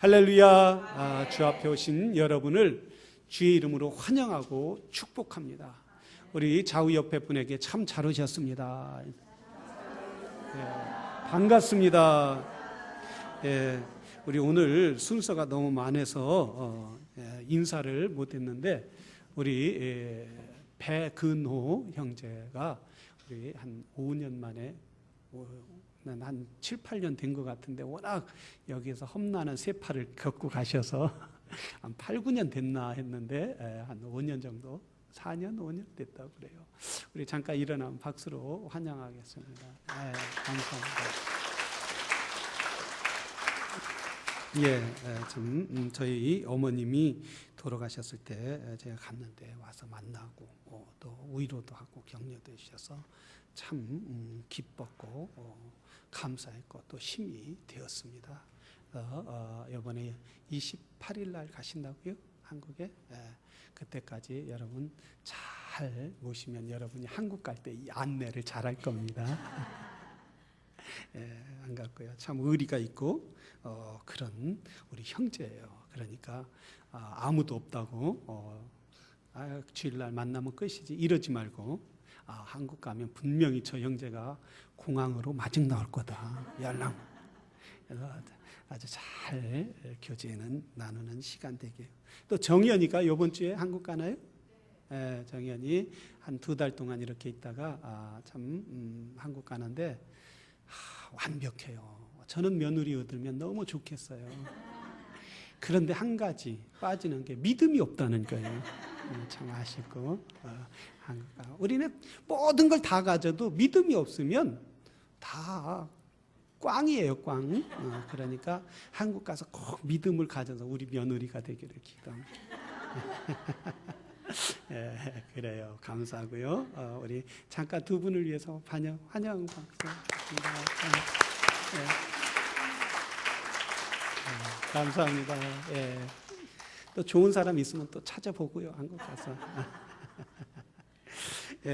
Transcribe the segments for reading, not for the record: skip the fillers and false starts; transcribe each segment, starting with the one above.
할렐루야. 주 앞에 오신 여러분을 주의 이름으로 환영하고 축복합니다. 우리 좌우 옆에 분에게 참 잘 오셨습니다. 반갑습니다. 우리 오늘 순서가 너무 많아서 인사를 못했는데 우리 배근호 형제가 우리 한 5년 만에 한 7, 8년 된 것 같은데 워낙 여기에서 험난한 세파를 겪고 가셔서 한 8, 9년 됐나 했는데 한 5년 정도 4년, 5년 됐다고 그래요. 우리 잠깐 일어나면 박수로 환영하겠습니다. 감사합니다. 지금 저희 어머님이 돌아가셨을 때 제가 갔는데 와서 만나고 또 위로도 하고 격려도 해주셔서 참 기뻤고 감사했고 또 힘이 되었습니다. 이번에 28일 날 가신다고요? 한국에? 그때까지 여러분 잘 모시면 여러분이 한국 갈 때 이 안내를 잘 할 겁니다. 안 갔고요. 참 의리가 있고 그런 우리 형제예요. 그러니까 아무도 없다고 주일날 만나면 끝이지 이러지 말고 한국 가면 분명히 저 형제가 공항으로 마중 나올 거다. 연락. 그래서 아주 잘 교제는 나누는 시간 되게요. 또 정연이가 이번 주에 한국 가나요? 정연이 한 2달 동안 이렇게 있다가 참 한국 가는데 완벽해요. 저는 며느리 얻으면 너무 좋겠어요. 그런데 한 가지 빠지는 게 믿음이 없다는 거예요. 참 아쉽고 우리는 모든 걸 다 가져도 믿음이 없으면 다 꽝이에요, 꽝. 그러니까 한국 가서 꼭 믿음을 가져서 우리 며느리가 되기를 기도합니다. 그래요. 감사하고요. 우리 잠깐 두 분을 위해서 환영 박수 감사합니다. 또 좋은 사람 있으면 또 찾아보고요, 한국 가서.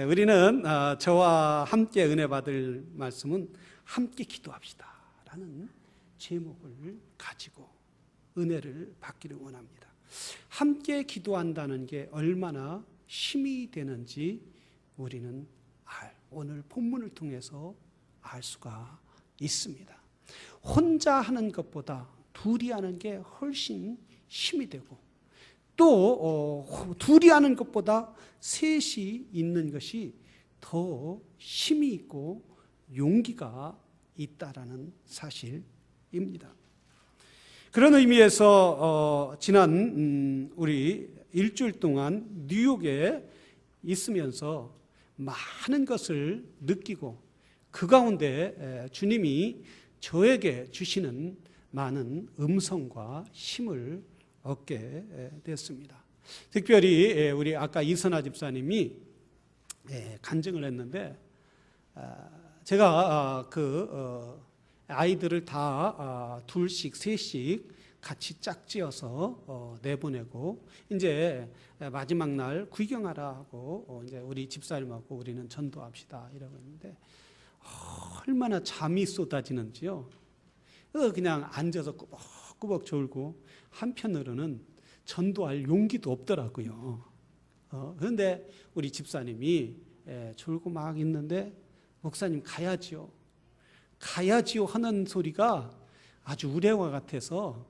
우리는 저와 함께 은혜 받을 말씀은 함께 기도합시다 라는 제목을 가지고 은혜를 받기를 원합니다. 함께 기도한다는 게 얼마나 힘이 되는지 우리는 오늘 본문을 통해서 알 수가 있습니다. 혼자 하는 것보다 둘이 하는 게 훨씬 힘이 되고 또 둘이 하는 것보다 셋이 있는 것이 더 힘이 있고 용기가 있다라는 사실입니다. 그런 의미에서 지난 우리 일주일 동안 뉴욕에 있으면서 많은 것을 느끼고 그 가운데 주님이 저에게 주시는 많은 음성과 힘을 얻게 됐습니다. 특별히 우리 아까 이선아 집사님이 간증을 했는데 제가 아이들을 다 둘씩 셋씩 같이 짝지어서 내보내고 이제 마지막 날 구경하라 하고 이제 우리 집사님하고 우리는 전도합시다 이러고 있는데 얼마나 잠이 쏟아지는지요. 그냥 앉아서 꾸벅꾸벅 졸고 한편으로는 전도할 용기도 없더라고요. 그런데 우리 집사님이 졸고 막 있는데 목사님 가야지요 하는 소리가 아주 우레와 같아서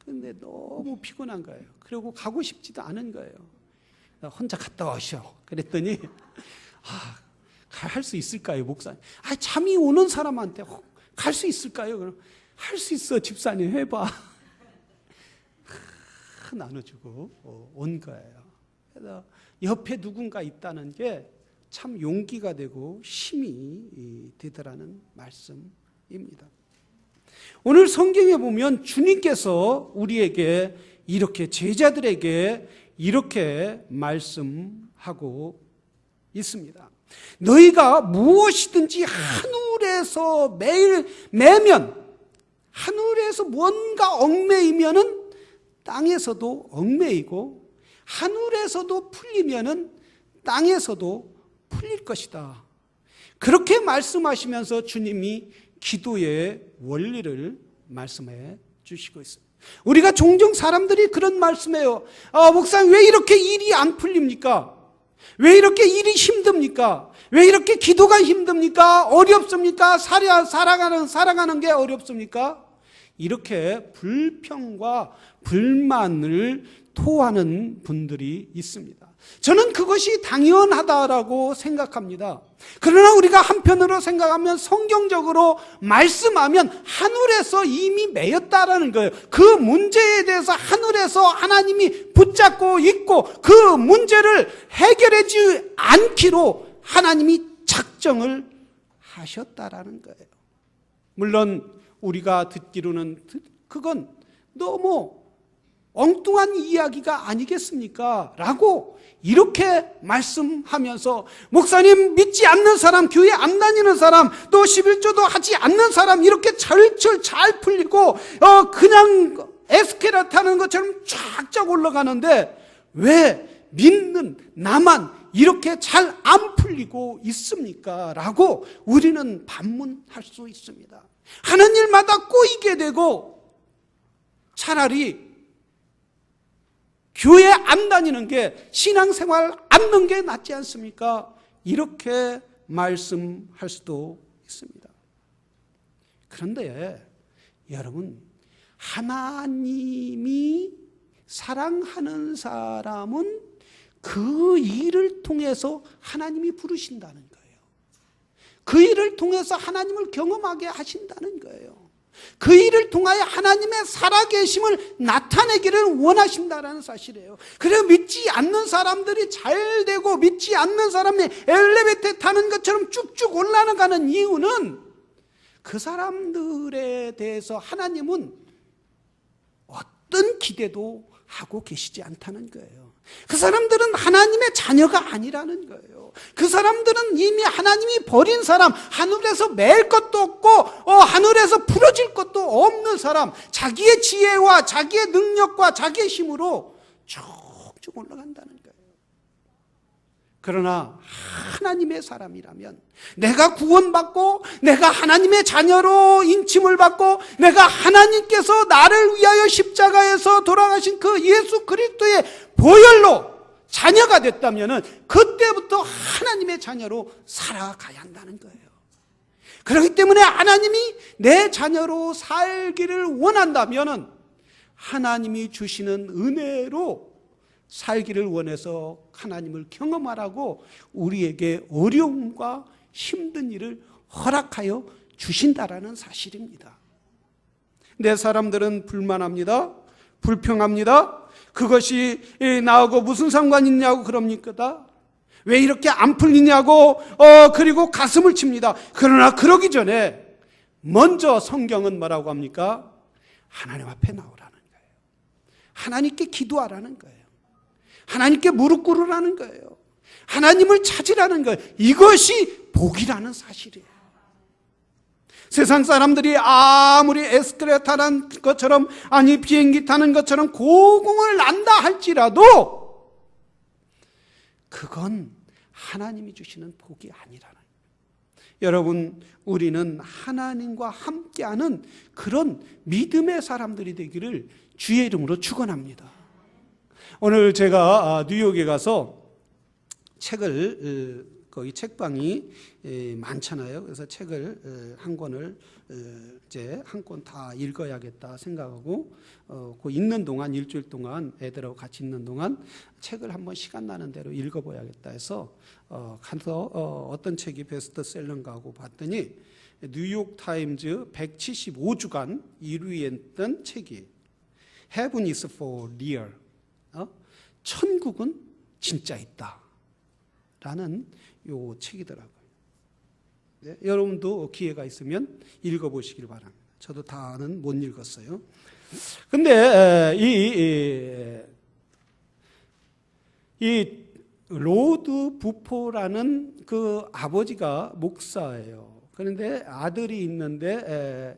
근데 너무 피곤한 거예요. 그리고 가고 싶지도 않은 거예요. 혼자 갔다 오셔. 그랬더니 할 수 있을까요, 목사님? 잠이 오는 사람한테 갈 수 있을까요? 그럼 할 수 있어, 집사님 해봐. 나눠주고 온 거예요. 그래서 옆에 누군가 있다는 게 참 용기가 되고 힘이 되더라는 말씀입니다. 오늘 성경에 보면 주님께서 우리에게 이렇게 제자들에게 이렇게 말씀하고 있습니다. 너희가 무엇이든지 하늘에서 매면 하늘에서 뭔가 얽매이면은 땅에서도 얽매이고 하늘에서도 풀리면은 땅에서도 풀릴 것이다. 그렇게 말씀하시면서 주님이 기도의 원리를 말씀해 주시고 있습니다. 우리가 종종 사람들이 그런 말씀해요. 목사님, 왜 이렇게 일이 안 풀립니까? 왜 이렇게 일이 힘듭니까? 왜 이렇게 기도가 힘듭니까? 어렵습니까? 살아가는 게 어렵습니까? 이렇게 불평과 불만을 토하는 분들이 있습니다. 저는 그것이 당연하다라고 생각합니다. 그러나 우리가 한편으로 생각하면 성경적으로 말씀하면 하늘에서 이미 매였다라는 거예요. 그 문제에 대해서 하늘에서 하나님이 붙잡고 있고 그 문제를 해결하지 않기로 하나님이 작정을 하셨다라는 거예요. 물론 우리가 듣기로는 그건 너무 엉뚱한 이야기가 아니겠습니까? 라고 이렇게 말씀하면서 목사님, 믿지 않는 사람, 교회 안 다니는 사람, 또 11조도 하지 않는 사람 이렇게 절철 잘 풀리고 그냥 에스케레이터 타는 것처럼 쫙쫙 올라가는데 왜 믿는 나만 이렇게 잘 안 풀리고 있습니까? 라고 우리는 반문할 수 있습니다. 하는 일마다 꼬이게 되고 차라리 교회 안 다니는 게, 신앙생활 안 하는 게 낫지 않습니까? 이렇게 말씀할 수도 있습니다. 그런데 여러분, 하나님이 사랑하는 사람은 그 일을 통해서 하나님이 부르신다는 거예요. 그 일을 통해서 하나님을 경험하게 하신다는 거예요. 그 일을 통하여 하나님의 살아계심을 나타내기를 원하신다는 사실이에요. 그래서 믿지 않는 사람들이 잘 되고 믿지 않는 사람이 엘리베이터에 타는 것처럼 쭉쭉 올라가는 이유는 그 사람들에 대해서 하나님은 어떤 기대도 하고 계시지 않다는 거예요. 그 사람들은 하나님의 자녀가 아니라는 거예요. 그 사람들은 이미 하나님이 버린 사람, 하늘에서 맬 것도 없고 하늘에서 풀어질 것도 없는 사람, 자기의 지혜와 자기의 능력과 자기의 힘으로 쭉쭉 올라간다는 거예요. 그러나 하나님의 사람이라면, 내가 구원받고 내가 하나님의 자녀로 인침을 받고 내가 하나님께서 나를 위하여 십자가에서 돌아가신 그 예수 그리스도의 보혈로 자녀가 됐다면 그때부터 하나님의 자녀로 살아가야 한다는 거예요. 그렇기 때문에 하나님이 내 자녀로 살기를 원한다면 하나님이 주시는 은혜로 살기를 원해서 하나님을 경험하라고 우리에게 어려움과 힘든 일을 허락하여 주신다라는 사실입니다. 내 사람들은 불만합니다. 불평합니다. 그것이 나하고 무슨 상관이 있냐고 그럽니까? 왜 이렇게 안 풀리냐고 그리고 가슴을 칩니다. 그러나 그러기 전에 먼저 성경은 뭐라고 합니까? 하나님 앞에 나오라는 거예요. 하나님께 기도하라는 거예요. 하나님께 무릎 꿇으라는 거예요. 하나님을 찾으라는 거예요. 이것이 복이라는 사실이에요. 세상 사람들이 아무리 에스컬레이터 타는 것처럼, 아니 비행기 타는 것처럼 고공을 난다 할지라도 그건 하나님이 주시는 복이 아니라는 거예요. 여러분, 우리는 하나님과 함께하는 그런 믿음의 사람들이 되기를 주의 이름으로 축원합니다. 오늘 제가 뉴욕에 가서 책을, 거기 책방이 많잖아요. 그래서 책을 한 권을 이제 한 권 다 읽어야겠다 생각하고 그 있는 동안, 일주일 동안 애들하고 같이 있는 동안 책을 한번 시간 나는 대로 읽어봐야겠다 해서 가서 어떤 책이 베스트셀러인가 하고 봤더니 뉴욕 타임즈 175주간 1위했던 책이 Heaven is for real. 천국은 진짜 있다 라는 요 책이더라고요. 네, 여러분도 기회가 있으면 읽어보시길 바랍니다. 저도 다는 못 읽었어요. 근데 이 로드 부포라는 그 아버지가 목사예요. 그런데 아들이 있는데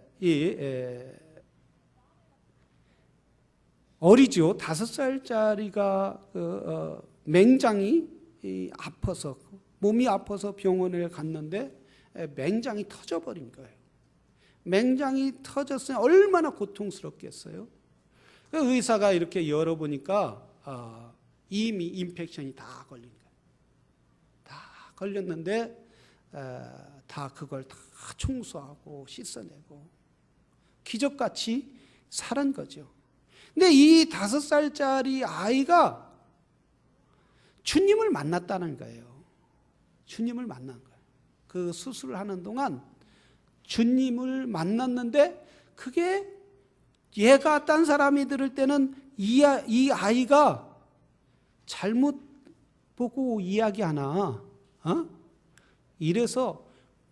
어리죠. 5살짜리가 맹장이 아파서, 몸이 아파서 병원에 갔는데 맹장이 터져버린 거예요. 맹장이 터졌으니 얼마나 고통스럽겠어요. 의사가 이렇게 열어보니까 이미 인펙션이 다 걸린 거예요. 다 걸렸는데 다 그걸 다 청소하고 씻어내고 기적같이 살은 거죠. 근데 이 5살짜리 아이가 주님을 만났다는 거예요. 주님을 만난 거예요. 그 수술을 하는 동안 주님을 만났는데 그게 얘가 딴 사람이 들을 때는 이 아이가 잘못 보고 이야기하나? 이래서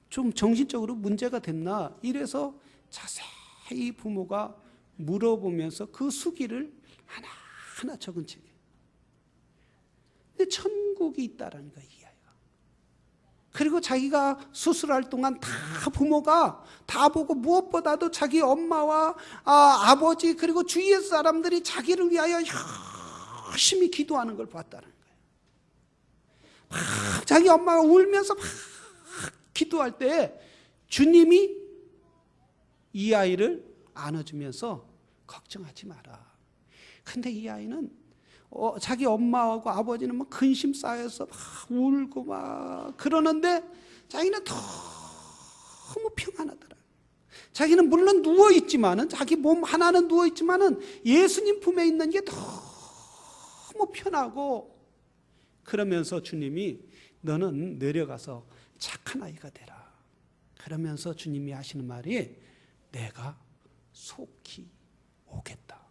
좀 정신적으로 문제가 됐나? 이래서 자세히 부모가 물어보면서 그 수기를 하나하나 적은 책이에요. 근데 천국이 있다라는 거예요, 이 아이가. 그리고 자기가 수술할 동안 다 부모가 다 보고 무엇보다도 자기 엄마와 아버지 그리고 주위의 사람들이 자기를 위하여 열심히 기도하는 걸 봤다는 거예요. 막 자기 엄마가 울면서 막 기도할 때 주님이 이 아이를 안아주면서 걱정하지 마라. 근데 이 아이는 자기 엄마하고 아버지는 막 근심 쌓여서 막 울고 막 그러는데 자기는 너무 평안하더라. 자기는 물론 누워있지만은 자기 몸 하나는 누워있지만은 예수님 품에 있는 게 너무 편하고 그러면서 주님이 너는 내려가서 착한 아이가 되라. 그러면서 주님이 하시는 말이 내가 속히 오겠다.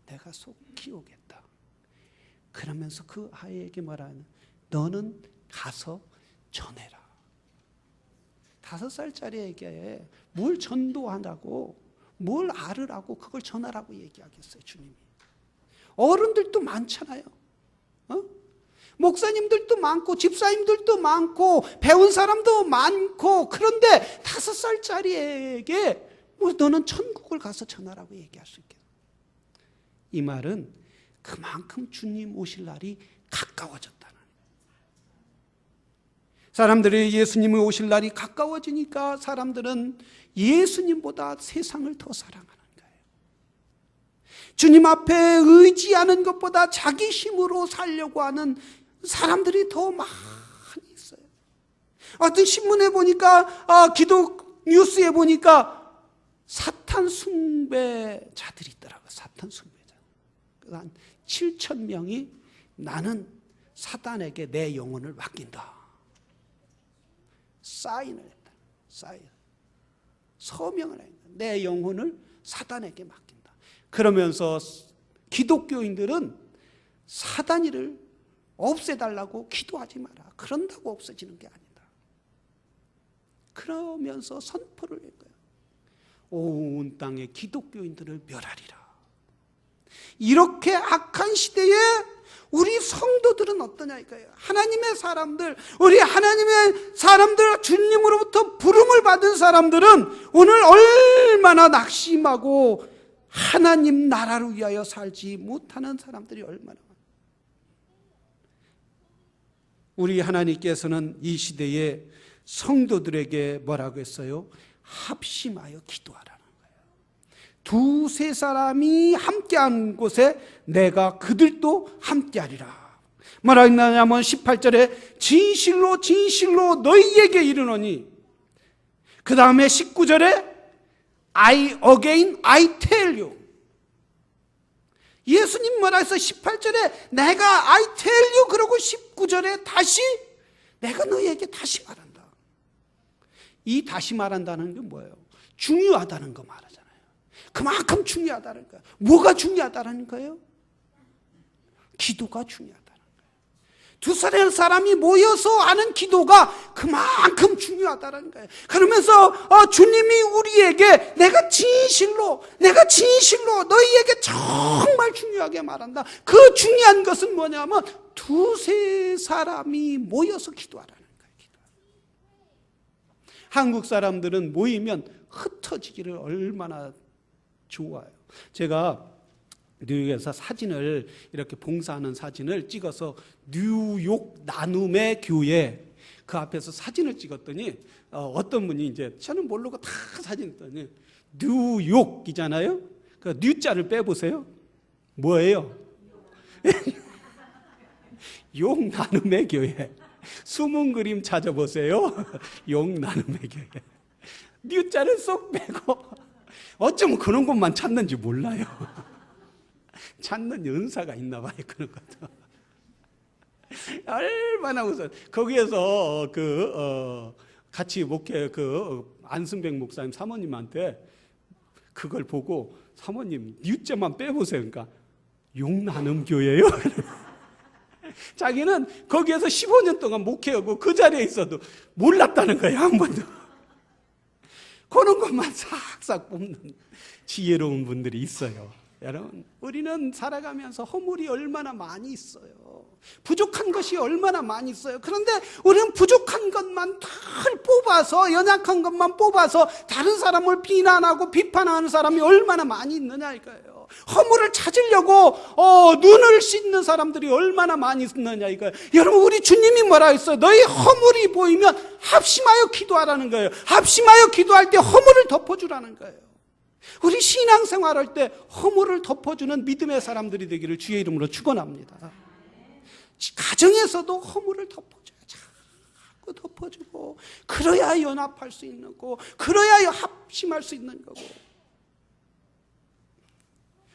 내가 속히 오겠다. 그러면서 그 아이에게 말하는 너는 가서 전해라. 5살짜리에게 뭘 전도하라고 뭘 알으라고 그걸 전하라고 얘기하겠어요, 주님이. 어른들도 많잖아요. 목사님들도 많고 집사님들도 많고 배운 사람도 많고 그런데 5살짜리에게 뭐 너는 천국을 가서 전하라고 얘기할 수 있겠어요. 이 말은 그만큼 주님 오실 날이 가까워졌다는 거예요. 사람들이 예수님이 오실 날이 가까워지니까 사람들은 예수님보다 세상을 더 사랑하는 거예요. 주님 앞에 의지하는 것보다 자기 힘으로 살려고 하는 사람들이 더 많이 있어요. 어떤 신문에 보니까 기독 뉴스에 보니까 사탄 숭배자들이 있더라고요. 사탄 숭배자. 한 7,000명이 나는 사탄에게 내 영혼을 맡긴다. 사인을 했다. 서명을 했다. 내 영혼을 사탄에게 맡긴다. 그러면서 기독교인들은 사단이를 없애달라고 기도하지 마라. 그런다고 없어지는 게 아니다. 그러면서 선포를 한 거예요. 온 땅의 기독교인들을 멸하리라. 이렇게 악한 시대에 우리 성도들은 어떠냐 이거예요. 하나님의 사람들, 우리 하나님의 사람들, 주님으로부터 부름을 받은 사람들은 오늘 얼마나 낙심하고 하나님 나라를 위하여 살지 못하는 사람들이 얼마나 많아요. 우리 하나님께서는 이 시대에 성도들에게 뭐라고 했어요? 합심하여 기도하라는 거예요. 2-3 사람이 함께한 곳에 내가 그들도 함께하리라. 뭐라 했냐면 18절에 진실로 진실로 너희에게 이르노니, 그 다음에 19절에 I tell you. 예수님 뭐라 해서 18절에 내가 I tell you 그러고 19절에 다시 내가 너희에게 다시 말한다. 이 다시 말한다는 게 뭐예요? 중요하다는 거 말하잖아요. 그만큼 중요하다는 거예요. 뭐가 중요하다는 거예요? 기도가 중요하다는 거예요. 2 사람이 모여서 하는 기도가 그만큼 중요하다는 거예요. 그러면서 주님이 우리에게 내가 진실로 너희에게 정말 중요하게 말한다. 그 중요한 것은 뭐냐면 2-3 사람이 모여서 기도하라는 거예요. 한국 사람들은 모이면 흩어지기를 얼마나 좋아해요. 제가 뉴욕에서 사진을 이렇게 봉사하는 사진을 찍어서 뉴욕 나눔의 교회 그 앞에서 사진을 찍었더니 어떤 분이 이제 저는 모르고 다 사진 찍더니 뉴욕이잖아요. 그 뉴자를 빼보세요. 뭐예요? 욕 나눔의 교회. 숨은 그림 찾아보세요. 욕 나눔의 교회. 뉴자를 쏙 빼고 어쩌면 그런 것만 찾는지 몰라요. 찾는 은사가 있나 봐요. 그런 것도. 얼마나 우선 거기에서 같이 목회 안승백 목사님 사모님한테 그걸 보고 사모님 뉴자만 빼보세요. 그러니까 용나눔 교회요. 자기는 거기에서 15년 동안 목회하고 그 자리에 있어도 몰랐다는 거예요. 한 번도. 그런 것만 싹싹 뽑는 지혜로운 분들이 있어요. 여러분, 우리는 살아가면서 허물이 얼마나 많이 있어요. 부족한 것이 얼마나 많이 있어요. 그런데 우리는 부족한 것만 다 뽑아서, 연약한 것만 뽑아서 다른 사람을 비난하고 비판하는 사람이 얼마나 많이 있느냐 이거예요. 허물을 찾으려고 눈을 씻는 사람들이 얼마나 많이 있느냐 이거예요. 여러분, 우리 주님이 뭐라 했어요? 너희 허물이 보이면 합심하여 기도하라는 거예요. 합심하여 기도할 때 허물을 덮어주라는 거예요. 우리 신앙생활할 때 허물을 덮어주는 믿음의 사람들이 되기를 주의 이름으로 축원합니다. 가정에서도 허물을 덮어줘요. 자꾸 덮어주고, 그래야 연합할 수 있는 거고, 그래야 합심할 수 있는 거고.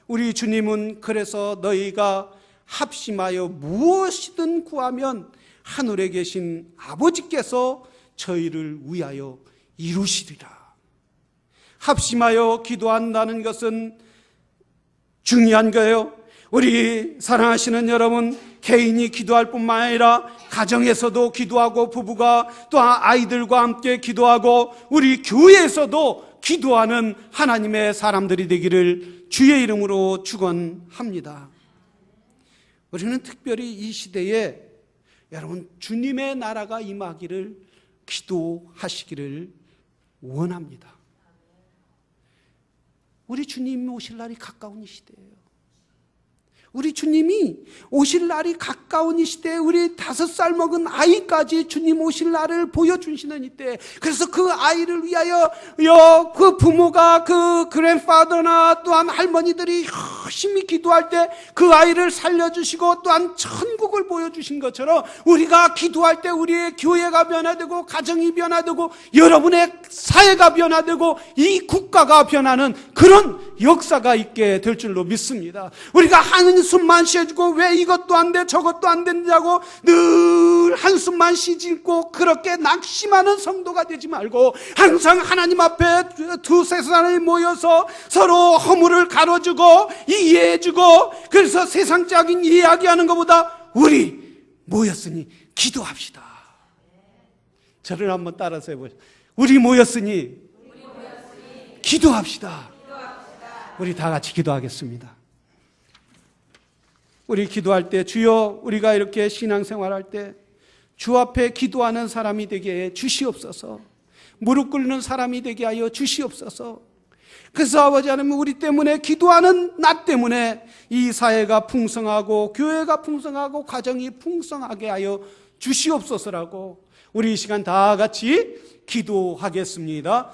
우리 주님은 그래서 너희가 합심하여 무엇이든 구하면 하늘에 계신 아버지께서 저희를 위하여 이루시리라. 합심하여 기도한다는 것은 중요한 거예요. 우리 사랑하시는 여러분, 개인이 기도할 뿐만 아니라 가정에서도 기도하고, 부부가 또 아이들과 함께 기도하고, 우리 교회에서도 기도하는 하나님의 사람들이 되기를 주의 이름으로 축원합니다. 우리는 특별히 이 시대에 여러분 주님의 나라가 임하기를 기도하시기를 원합니다. 우리 주님이 오실 날이 가까운 이 시대예요. 우리 주님이 오실 날이 가까운 이 시대에 우리 5살 먹은 아이까지 주님 오실 날을 보여주시는 이때, 그래서 그 아이를 위하여 그 부모가, 그 그랜파더나 또한 할머니들이 열심히 기도할 때 그 아이를 살려주시고 또한 천국을 보여주신 것처럼 우리가 기도할 때 우리의 교회가 변화되고, 가정이 변화되고, 여러분의 사회가 변화되고, 이 국가가 변하는 그런 역사가 있게 될 줄로 믿습니다. 우리가 한숨만 쉬어주고 왜 이것도 안 돼 저것도 안 된다고 늘 한숨만 쉬고 그렇게 낙심하는 성도가 되지 말고, 항상 하나님 앞에 2-3사람이 모여서 서로 허물을 가려주고 이해해주고, 그래서 세상적인 이야기하는 것보다 우리 모였으니 기도합시다. 저를 한번 따라서 해보세요. 우리 모였으니 기도합시다. 우리 다 같이 기도하겠습니다. 우리 기도할 때, 주여, 우리가 이렇게 신앙생활할 때 주 앞에 기도하는 사람이 되게 해 주시옵소서. 무릎 꿇는 사람이 되게 하여 주시옵소서. 그래서 아버지 하나님, 우리 때문에, 기도하는 나 때문에 이 사회가 풍성하고 교회가 풍성하고 가정이 풍성하게 하여 주시옵소서라고 우리 이 시간 다 같이 기도하겠습니다.